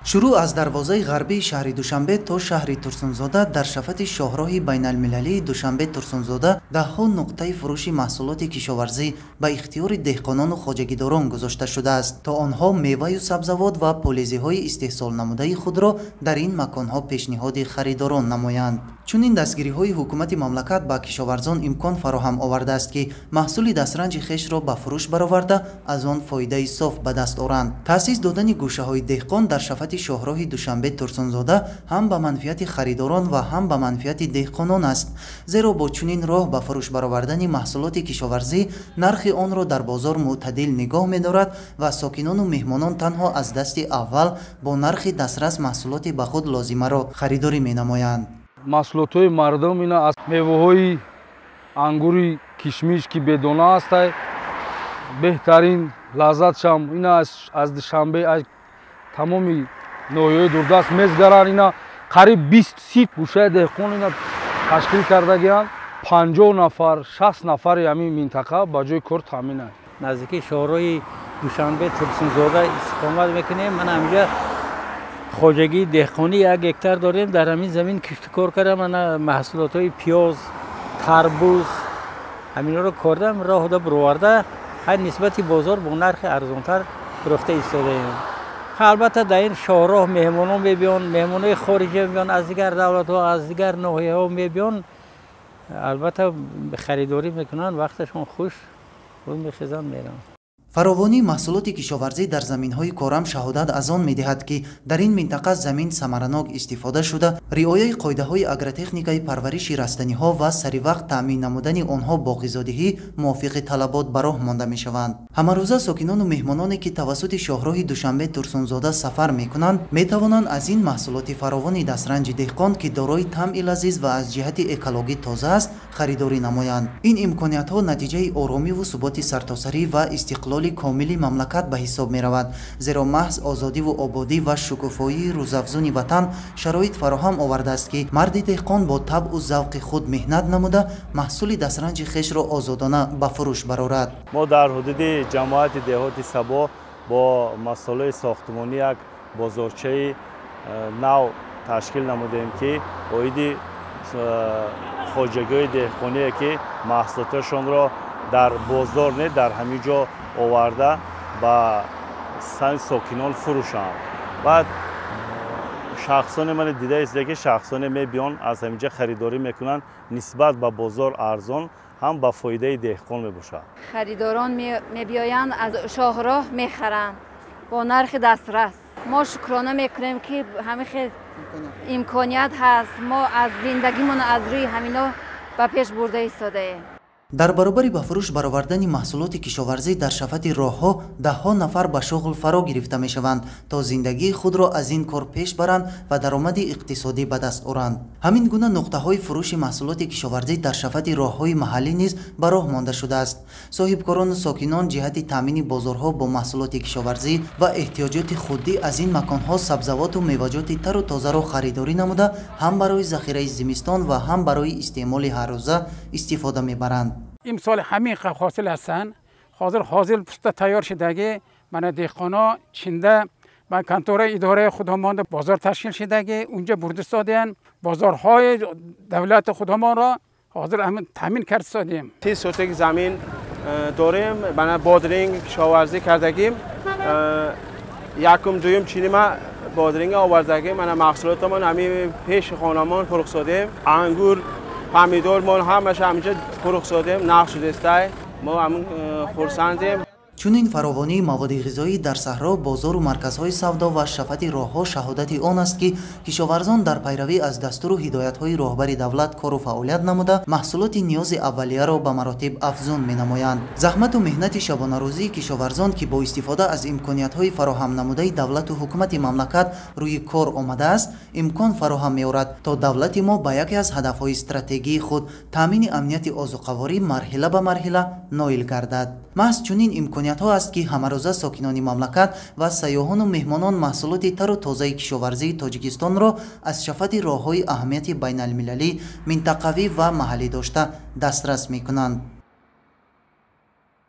شروع از دروازه غربی شهر دوشنبه تا شهر ترسونزاده در شفت شاهراه بین المللی دوشنبه ترسونزاده ده‌ها نقطه فروش محصولات کشاورزی به اختیار دهقانان و خواجگیداران گذاشته شده است تا آنها میوه و سبزوات و پولیزی‌های استحصال نموده خود را در این مکان‌ها پیشنهاد خریداران نمایند. چون این دستگیری‌های حکومت مملکت با کشاورزان امکان فراهم آورده است که محصول دسترنج خویش را به فروش برآورده از آن فایده صاف به دست آورند. تأسیس دادن گوشه‌های دهقان در شفت شاهراه دوشنبه ترسونزاده هم به منفعت خریداران و هم به منفعت دهقانان است، زیرا با چنین راه به فروش برآوردن محصولات کشاورزی نرخ آن را در بازار معتدل نگاه می‌دارد و ساکنان و مهمانان تنها از دست اول با نرخ دسترس محصولات به خود لازمه را خریداری می‌نمایند. محصولات مردم اینا از میوه‌های انگوری کشمیش که بدونه است بهترین لذت شام اینا از دوشنبه از تمامی نوعی دوردست میزگران اینا قریب 20-30 گوشه دهقان اینا تشکیل کرده گیان 50 نفر 60 نفر همین منطقه با جای کار تامین است. نزدیک شاهراه دوشنبه ترسونزاده استقامت میکنیم. من همینجا خواجگی دهقانی 1 هکتار داریم. در همین زمین کشت کار کردم. من محصولات های پیاز، تربوز همینا رو کردم راه ده برآورده هر نسبت بازار با نرخ ارزانتر فروخته ایستاده ایم. البته در این شاهراه مهمانان میبیان، مهمانای خارجی میبیان، از دیگر دولت ها از دیگر ناحیه ها میبیان. البته خریداری میکنن وقتشون خوش رو میخیزن میرن. فراوانی محصولات کشاورزی در زمین‌های کارم شهادت از آن می‌دهد که در این منطقه زمین ثمرناک استفاده شده، رعایت قاعده‌های اگرتکنیکای پرورش رستنی‌ها و سری وقت تأمین نمودن آنها با غذادهی موافق طلبات به راه مانده می‌شوند. همروزه ساکنان و مهمانانی که توسط شاهراه دوشنبه ترسونزاده سفر می‌کنند، می‌توانند از این محصولات فراوان دسترنج دهقان که دارای طعم لذیذ و از جهت اکولوژی تازه است، خریداری نمایند. این امکانیت‌ها نتیجه آرامی و ثبات سرتاسری و استقلال کاملی مملکت به حساب می رود، زیرا محض آزادی و آبادی و شکوفایی روزافزون وطن شرایط فراهم آورده است که مرد دهقان با طبع و ذوق خود مهنت نموده محصول دسترنج خویش را آزادانه به فروش برآورد. ما در حدود جماعت دهات سبا با مسائل ساختمانی یک بازارچه نو تشکیل نمودیم که اویدی خواجگی دهقانی که محصولاتشان را در بازار نه در همین جا آورده با سن ساکنان فروشند. بعد شخصان من دیده است که شخصان میبیان از همینجا خریداری میکنن نسبت به بازار ارزان هم با فایده دهقان میباشد. خریداران میبیایند از شاهراه میخرند با نرخ دسترس. ما شکرانه میکنیم که همین امکانیت هست. ما از زندگیمون از روی همینا به پیش برده ایستاده ایم. در برابر به فروش برآوردن محصولات کشاورزی در شفت راهها ده‌ها نفر به شغل فرا گرفته می شوند تا زندگی خود را از این کار پیش برند و درآمد اقتصادی به دست آورند. همین گونه نقطه های فروش محصولات کشاورزی در شفت راههای محلی نیز به راه مانده شده است. صاحبکاران و ساکنان جهت تامین بازارها با محصولات کشاورزی و احتیاجات خودی از این مکانها سبزوات و میوه‌جات تر و تازه را خریداری نموده هم برای ذخیره زمستان و هم برای استعمال هر روزه استفاده میبرند. امسال همین حاصل هستن. حاصل پسته تیار شدگی من دهقانا چنده و کنتور اداره خودمان بازار تشکیل شدگی اونجا برده سادین بازارهای دولت خودمان را حاضر همین تامین کرد سادیم. 30 سوتک زمین داریم بنا بادرینگ کشاورزی کردگیم. یکم دویم چینی ما بادرینگ آوردگیم. من محصولاتمان همین پیش خانمان فروخت سادیم. انگور پمیدور مال همش همینجا فروخت سادیم نقش شده است. ما همون خرسندیم. چون این فراوانی مواد غذایی در صحرا، بازار و مرکزهای سودا و شفت راهها شهادت آن است که کشاورزان در پیروی از دستور و هدایت‌های راهبر دولت کار و فعالیت نموده محصولات نیاز اولیه را به مراتب افزون می‌نمایند. زحمت و مهنت شبانه روزی کشاورزان که با استفاده از امکانیت‌های فراهم نموده دولت و حکومت مملکت روی کار آمده است، امکان فراهم می‌آورد تا دولت ما به یکی از هدف‌های استراتژی خود تامین امنیت آذوقه‌واری مرحله به مرحله نائل گردد. محض چنین امکانیت‌ها است که همروزه ساکنان مملکت و سیاحان و مهمانان محصولات تر و تازه کشاورزی تاجیکستان را از شفت راه‌های اهمیت بین المللی، منطقوی و محلی داشته دسترس می‌کنند.